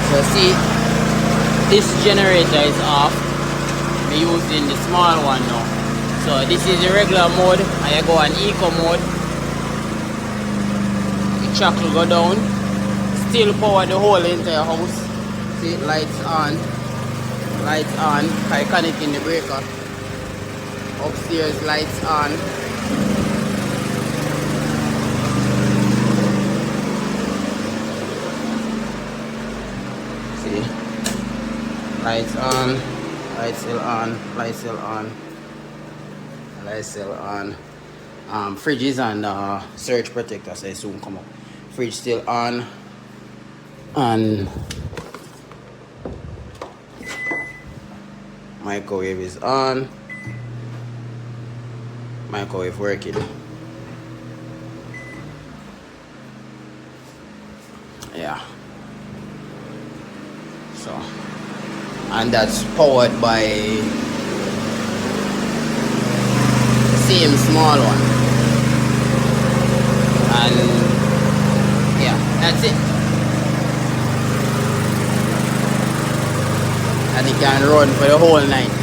So see, this generator is off. I'm using the small one now. So this is the regular mode. I go on eco mode. The chuck will go down. Still power the whole entire house. See, lights on. Lights on. I connect in the breaker. Upstairs lights on. See, lights on, lights still on, lights still on, lights still on. Fridge is on surge protector, so it soon come up. Fridge still on, and microwave is on. Microwave working. Yeah. So, and that's powered by same small one. And yeah, that's it. And it can run for the whole night.